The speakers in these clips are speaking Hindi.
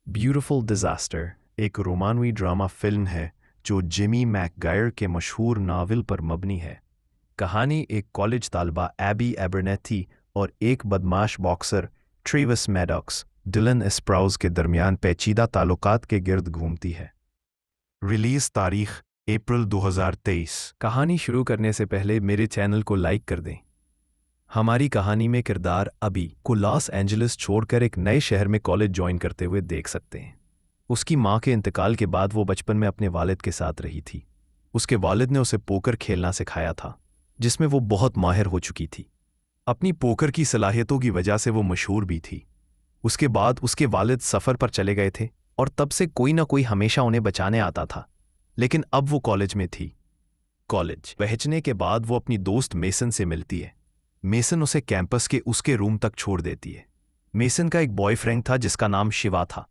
ब्यूटीफुल डिजास्टर एक रोमानवी ड्रामा फिल्म है जो जिमी मैकगायर के मशहूर नावल पर मबनी है। कहानी एक कॉलेज तालबा एबी एबरनेथी और एक बदमाश बॉक्सर ट्रेविस मैडॉक्स डिलन स्प्राउज के दरमियान पेचीदा ताल्लुकात के गिर्द घूमती है। रिलीज तारीख अप्रैल 2023। कहानी शुरू करने से पहले मेरे चैनल को लाइक कर दें। हमारी कहानी में किरदार अबी को लॉस एंजलिस छोड़कर एक नए शहर में कॉलेज ज्वाइन करते हुए देख सकते हैं। उसकी मां के इंतकाल के बाद वो बचपन में अपने वालिद के साथ रही थी। उसके वालिद ने उसे पोकर खेलना सिखाया था, जिसमें वो बहुत माहिर हो चुकी थी। अपनी पोकर की सलाहियतों की वजह से वो मशहूर भी थी। उसके बाद उसके वालिद सफ़र पर चले गए थे और तब से कोई ना कोई हमेशा उन्हें बचाने आता था। लेकिन अब वो कॉलेज में थी। कॉलेज पहुंचने के बाद वो अपनी दोस्त मेसन से मिलती है। मेसन उसे कैंपस के उसके रूम तक छोड़ देती है। मेसन का एक बॉयफ्रेंड था जिसका नाम शिवा था।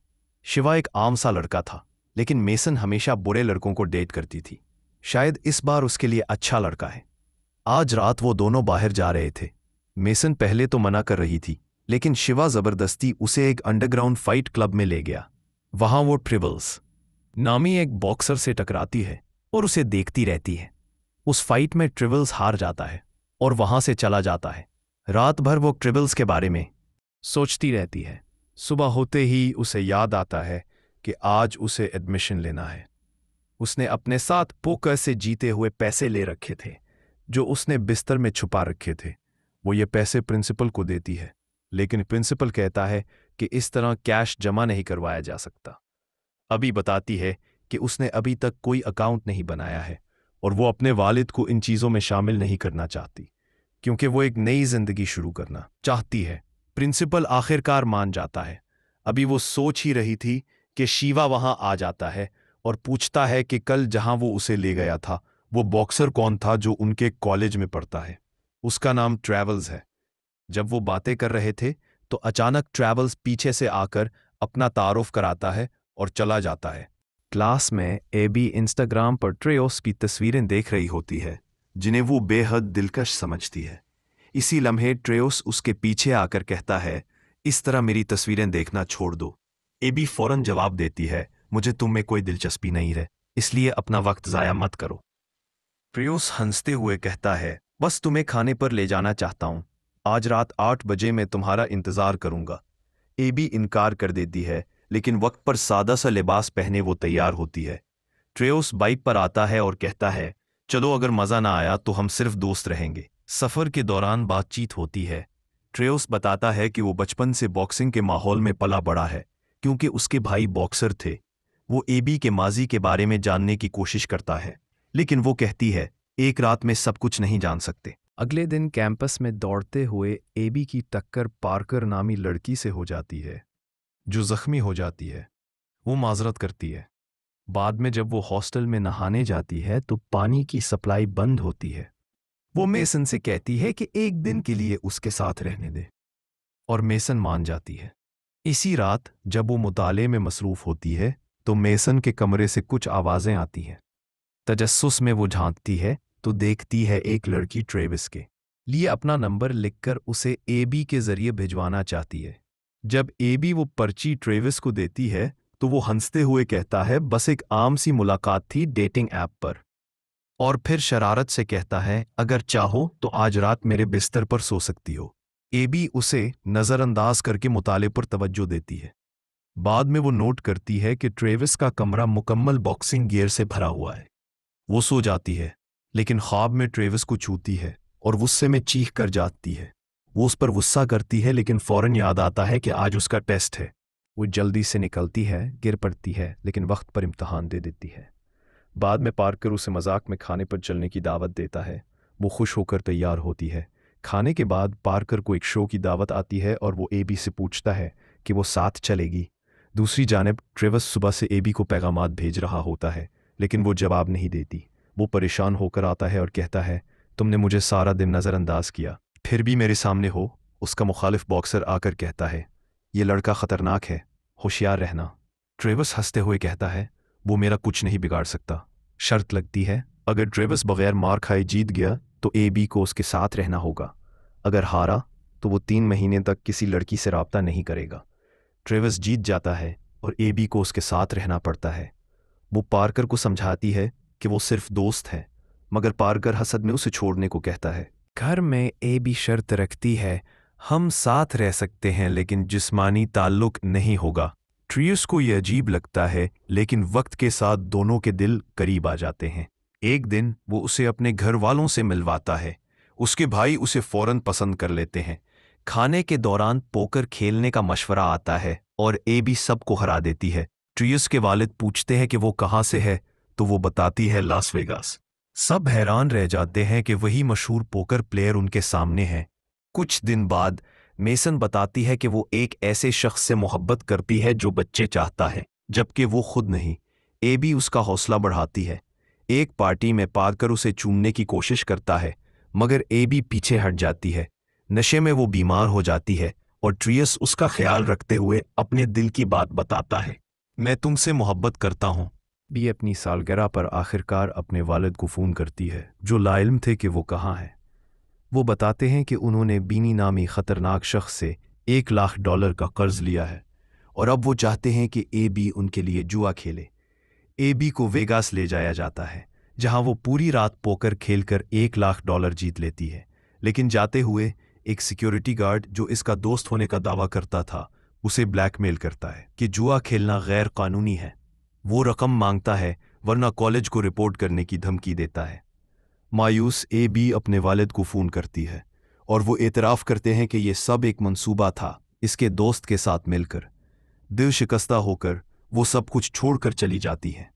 शिवा एक आम सा लड़का था, लेकिन मेसन हमेशा बुरे लड़कों को डेट करती थी। शायद इस बार उसके लिए अच्छा लड़का है। आज रात वो दोनों बाहर जा रहे थे। मेसन पहले तो मना कर रही थी, लेकिन शिवा जबरदस्ती उसे एक अंडरग्राउंड फाइट क्लब में ले गया। वहां वो ट्रिबल्स नामी एक बॉक्सर से टकराती है और उसे देखती रहती है। उस फाइट में ट्रिबल्स हार जाता है और वहां से चला जाता है। रात भर वो ट्रिबल्स के बारे में सोचती रहती है। सुबह होते ही उसे याद आता है कि आज उसे एडमिशन लेना है। उसने अपने साथ पोकर से जीते हुए पैसे ले रखे थे, जो उसने बिस्तर में छुपा रखे थे। वो ये पैसे प्रिंसिपल को देती है, लेकिन प्रिंसिपल कहता है कि इस तरह कैश जमा नहीं करवाया जा सकता। अभी बताती है कि उसने अभी तक कोई अकाउंट नहीं बनाया है और वो अपने वालिद को इन चीज़ों में शामिल नहीं करना चाहती, क्योंकि वो एक नई जिंदगी शुरू करना चाहती है। प्रिंसिपल आखिरकार मान जाता है। अभी वो सोच ही रही थी कि शिवा वहां आ जाता है और पूछता है कि कल जहां वो उसे ले गया था वो बॉक्सर कौन था जो उनके कॉलेज में पढ़ता है। उसका नाम ट्रैवल्स है। जब वो बातें कर रहे थे तो अचानक ट्रैवल्स पीछे से आकर अपना तारुफ कराता है और चला जाता है। क्लास में एबी इंस्टाग्राम पर ट्रेओस की तस्वीरें देख रही होती है, जिन्हें वो बेहद दिलकश समझती है। इसी लम्हे ट्रेओस उसके पीछे आकर कहता है, इस तरह मेरी तस्वीरें देखना छोड़ दो। एबी फौरन जवाब देती है, मुझे तुम में कोई दिलचस्पी नहीं है, इसलिए अपना वक्त ज़ाया मत करो। ट्रेओस हंसते हुए कहता है, बस तुम्हें खाने पर ले जाना चाहता हूँ। आज रात 8 बजे मैं तुम्हारा इंतज़ार करूँगा। एबी इनकार कर देती है, लेकिन वक्त पर सादा सा लिबास पहने वो तैयार होती है। ट्रेओस बाइक पर आता है और कहता है, चलो अगर मज़ा ना आया तो हम सिर्फ दोस्त रहेंगे। सफ़र के दौरान बातचीत होती है। ट्रेओस बताता है कि वो बचपन से बॉक्सिंग के माहौल में पला बड़ा है, क्योंकि उसके भाई बॉक्सर थे। वो एबी के माजी के बारे में जानने की कोशिश करता है, लेकिन वो कहती है, एक रात में सब कुछ नहीं जान सकते। अगले दिन कैंपस में दौड़ते हुए एबी की टक्कर पार्कर नामी लड़की से हो जाती है, जो जख्मी हो जाती है। वो माजरत करती है। बाद में जब वो हॉस्टल में नहाने जाती है तो पानी की सप्लाई बंद होती है। वो मेसन से कहती है कि एक दिन के लिए उसके साथ रहने दे, और मेसन मान जाती है। इसी रात जब वो मुताले में मसरूफ होती है तो मेसन के कमरे से कुछ आवाज़ें आती हैं। तजस्सुस में वो झांकती है तो देखती है एक लड़की ट्रेविस के लिए अपना नंबर लिखकर उसे एबी के जरिए भिजवाना चाहती है। जब एबी वो पर्ची ट्रेविस को देती है तो वो हंसते हुए कहता है, बस एक आम सी मुलाकात थी डेटिंग ऐप पर। और फिर शरारत से कहता है, अगर चाहो तो आज रात मेरे बिस्तर पर सो सकती हो। एबी उसे नज़रअंदाज करके मुताले पर तवज्जो देती है। बाद में वो नोट करती है कि ट्रेविस का कमरा मुकम्मल बॉक्सिंग गियर से भरा हुआ है। वो सो जाती है, लेकिन ख्वाब में ट्रेविस को छूती है और गुस्से में चीख कर जाती है। वो उस पर गुस्सा करती है, लेकिन फौरन याद आता है कि आज उसका टेस्ट है। वो जल्दी से निकलती है, गिर पड़ती है, लेकिन वक्त पर इम्तहान दे देती है। बाद में पार्कर उसे मजाक में खाने पर चलने की दावत देता है। वो खुश होकर तैयार होती है। खाने के बाद पार्कर को एक शो की दावत आती है और वो एबी से पूछता है कि वो साथ चलेगी। दूसरी जानिब ट्रेविस सुबह से एबी को पैगामात भेज रहा होता है, लेकिन वो जवाब नहीं देती। वो परेशान होकर आता है और कहता है, तुमने मुझे सारा दिन नज़रअंदाज किया, फिर भी मेरे सामने हो। उसका मुखालिफ बॉक्सर आकर कहता है, ये लड़का ख़तरनाक है, होशियार रहना। ट्रेविस हंसते हुए कहता है, वो मेरा कुछ नहीं बिगाड़ सकता। शर्त लगती है, अगर ट्रेविस बगैर मार खाए जीत गया तो एबी को उसके साथ रहना होगा। अगर हारा तो वो 3 महीने तक किसी लड़की से राब्ता नहीं करेगा। ट्रेविस जीत जाता है, और एबी को उसके साथ रहना पड़ता है। वो पार्कर को समझाती है कि वो सिर्फ दोस्त है, मगर पार्कर हसद में उसे छोड़ने को कहता है। घर में एबी शर्त रखती है, हम साथ रह सकते हैं लेकिन जिस्मानी ताल्लुक नहीं होगा। ट्रियस को यह अजीब लगता है, लेकिन वक्त के साथ दोनों के दिल करीब आ जाते हैं। एक दिन वो उसे अपने घर वालों से मिलवाता है। उसके भाई उसे फौरन पसंद कर लेते हैं। खाने के दौरान पोकर खेलने का मशवरा आता है और एबी सबको हरा देती है। ट्रियस के वालिद पूछते हैं कि वो कहाँ से है, तो वो बताती है लास वेगास। सब हैरान रह जाते हैं कि वही मशहूर पोकर प्लेयर उनके सामने है। कुछ दिन बाद मेसन बताती है कि वो एक ऐसे शख्स से मोहब्बत करती है जो बच्चे चाहता है, जबकि वो खुद नहीं। एबी उसका हौसला बढ़ाती है। एक पार्टी में पार्कर उसे चूमने की कोशिश करता है, मगर एबी पीछे हट जाती है। नशे में वो बीमार हो जाती है और ट्रियस उसका ख्याल रखते हुए अपने दिल की बात बताता है, मैं तुमसे मोहब्बत करता हूँ। बी अपनी सालगिरह पर आखिरकार अपने वालिद को फ़ोन करती है, जो लाइल्म थे कि वो कहाँ है। वो बताते हैं कि उन्होंने बीनी नामी ख़तरनाक शख्स से $1,00,000 का कर्ज लिया है और अब वो चाहते हैं कि एबी उनके लिए जुआ खेले। एबी को वेगास ले जाया जाता है, जहां वो पूरी रात पोकर खेलकर $1,00,000 जीत लेती है। लेकिन जाते हुए एक सिक्योरिटी गार्ड, जो इसका दोस्त होने का दावा करता था, उसे ब्लैकमेल करता है कि जुआ खेलना गैर कानूनी है। वो रकम मांगता है, वरना कॉलेज को रिपोर्ट करने की धमकी देता है। मायूस एबी अपने वालिद को फ़ोन करती है और वो एतराफ़ करते हैं कि ये सब एक मंसूबा था, इसके दोस्त के साथ मिलकर। दिल शिकस्ता होकर वो सब कुछ छोड़कर चली जाती है।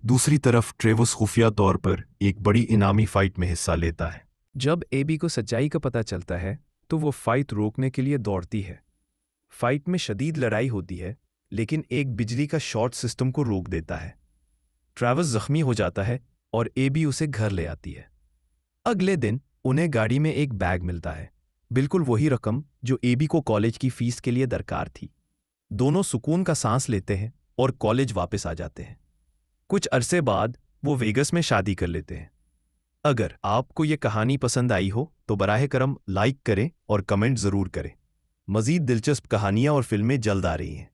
दूसरी तरफ ट्रेवस खुफिया तौर पर एक बड़ी इनामी फाइट में हिस्सा लेता है। जब एबी को सच्चाई का पता चलता है तो वो फाइट रोकने के लिए दौड़ती है। फाइट में शदीद लड़ाई होती है, लेकिन एक बिजली का शॉर्ट सिस्टम को रोक देता है। ट्रेवस जख्मी हो जाता है और एबी उसे घर ले आती है। अगले दिन उन्हें गाड़ी में एक बैग मिलता है, बिल्कुल वही रकम जो एबी को कॉलेज की फीस के लिए दरकार थी। दोनों सुकून का सांस लेते हैं और कॉलेज वापस आ जाते हैं। कुछ अरसे बाद वो वेगस में शादी कर लेते हैं। अगर आपको ये कहानी पसंद आई हो तो बराह करम लाइक करें और कमेंट ज़रूर करें। मज़ीद दिलचस्प कहानियाँ और फिल्में जल्द आ रही हैं।